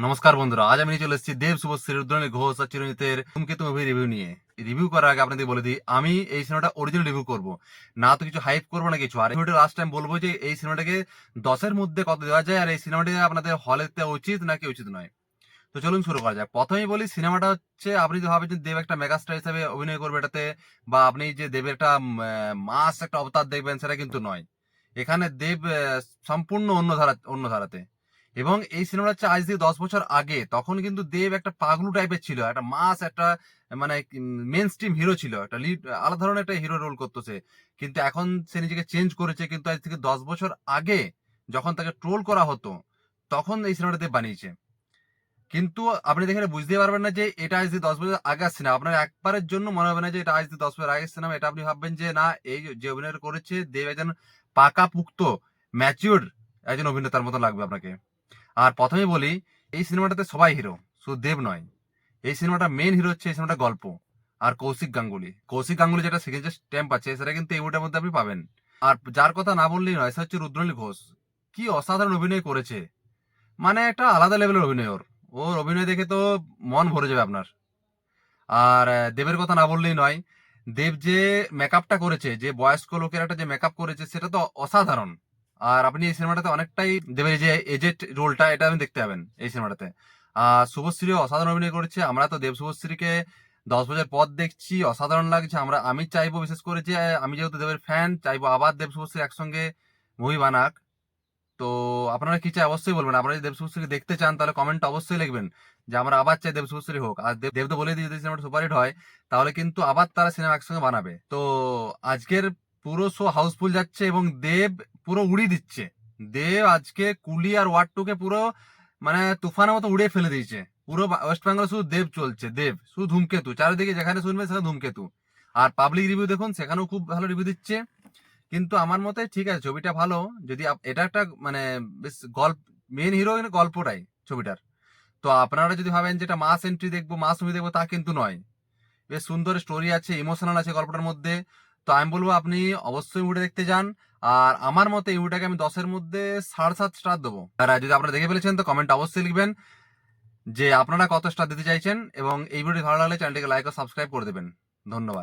নমস্কার বন্ধুরা, আজ আমি নিয়ে চলে এসেছি দেব শুভশ্রী, রুদ্রনীল ঘোষ আর চিরঞ্জিতের ধূমকেতু মুভি রিভিউ নিয়ে। রিভিউ করার আগে আপনাদের বলে দিই, আমি এই সিনেমাটা অরিজিনাল রিভিউ করব, না তো কিছু হাইপ করবো না কিছু। আর ভিডিও লাস্ট টাইম বলবো যে এই সিনেমাটাকে 10-এর মধ্যে কত দেওয়া যায়, আর এই সিনেমাটি আপনাদের হলে দেওয়া উচিত নাকি উচিত নয়। তো চলুন শুরু করা যাক। প্রথমেই বলি, সিনেমাটা হচ্ছে, আপনি যদি ভাবেন যে দেব একটা মেগাস্টার হিসেবে অভিনয় করবে এটাতে, বা আপনি যে দেবের একটা মাস একটা অবতার দেখবেন, সেটা কিন্তু নয়। এখানে দেব সম্পূর্ণ অন্য ধারাতে। এবং এই সিনেমাটা হচ্ছে আজ থেকে 10 বছর আগে, তখন কিন্তু দেব একটা পাগলু টাইপের ছিল, একটা মাস একটা মানে মেন স্ট্রিম হিরো ছিল, একটা লিড আলাদা ধরনের একটা হিরো রোল করতো সে। কিন্তু এখন সে নিজেকে চেঞ্জ করেছে, কিন্তু আজ থেকে 10 বছর আগে যখন তাকে ট্রোল করা হতো, তখন এই সিনেমাটা দেব বানিয়েছে। কিন্তু আপনি দেখে বুঝতে পারবেন না যে এটা আজ থেকে 10 বছর আগের সিনেমা। আপনার একবারের জন্য মনে হবে না যে এটা আজ থেকে 10 বছর আগের সিনেমা। এটা আপনি ভাববেন যে না, এই যে অভিনয় করেছে দেব একজন পাকাপুক্ত ম্যাচিউর একজন অভিনেতার মতো লাগবে আপনাকে। আর প্রথমেই বলি, এই সিনেমাটাতে সবাই হিরো, শুধু দেব নয়। এই সিনেমাটা মেন হিরো হচ্ছে এই সিনেমাটা গল্প, আর কৌশিক গাঙ্গুলি যেটা সিগনেচার স্ট্যাম্প আছে, সেটা কিন্তু এই মুভিটার মধ্যে আপনি পাবেন। আর যার কথা না বললেই নয়, সে হচ্ছে রুদ্রনীল ঘোষ। কি অসাধারণ অভিনয় করেছে, মানে একটা আলাদা লেভেলের অভিনয় ওর। ওর অভিনয় দেখে তো মন ভরে যাবে আপনার। আর দেবের কথা না বললেই নয়, দেব যে মেকআপটা করেছে, যে বয়স্ক লোকের একটা যে মেকআপ করেছে, সেটা তো অসাধারণ। আর আপনি এই সিনেমাটাতে অনেকটাই দেবের এই যে এজেড রোলটা, এটা আপনি দেখতে পাবেন এই সিনেমাটাতে। আর শুভশ্রীও অসাধারণ অভিনয় করেছে। আমরা তো দেব শুভশ্রীকে 10 বছর পর দেখছি, অসাধারণ লাগছে। আমি চাইবো, বিশেষ করে যে আমি যেহেতু দেবের ফ্যান, চাইবো আবার দেব শুভশ্রী একসঙ্গে মুভি বানাক। তো আপনারা কি চাই অবশ্যই বলবেন। আপনারা যদি দেব শুভশ্রীকে দেখতে চান, তাহলে কমেন্ট অবশ্যই লিখবেন যে আমরা আবার চাই দেব শুভশ্রী হোক। আর দেব তো বলে দিয়ে, যদি সিনেমাটা সুপারহিট হয়, তাহলে কিন্তু আবার তারা সিনেমা একসঙ্গে বানাবে। তো আজকের পুরো শো হাউসফুল যাচ্ছে, এবং দেব পুরো উড়িয়ে দিচ্ছে। দেব আজকে কুলি আর ওয়ার্ড টুকে পুরো মানে তুফানের মতো উড়িয়ে ফেলে দিয়েছে। পুরো ওয়েস্ট বেঙ্গল শুধু দেব চলছে, দেব শুধু ধূমকেতু, চারিদিকে যেখানে শুনবে সেখানে ধূমকেতু। আর পাবলিক রিভিউ দেখুন, সেখানেও খুব ভালো রিভিউ দিচ্ছে। কিন্তু আমার মতে ঠিক আছে, ছবিটা ভালো। যদি এটা একটা মানে বেশ গল্প, মেন হিরো কিন্তু গল্পটাই ছবিটার। তো আপনারা যদি ভাবেন যেটা মাস এন্ট্রি দেখবো, মাস মুভি দেখবো, তা কিন্তু নয়। বেশ সুন্দর স্টোরি আছে, ইমোশনাল আছে গল্পটার মধ্যে। তো আমি বলবো আপনি অবশ্যই মুভিটা দেখতে যান। আর আমার মতে এই মুভিটাকে আমি 10-এর মধ্যে 7.5 স্টার দেবো। আর যদি আপনারা দেখে ফেলেছেন, তো কমেন্ট অবশ্যই লিখবেন যে আপনারা কত স্টার দিতে চাইছেন। এবং এই ভিডিওটি ভালো লাগলে চ্যানেলটিকে লাইক ও সাবস্ক্রাইব করে দেবেন। ধন্যবাদ।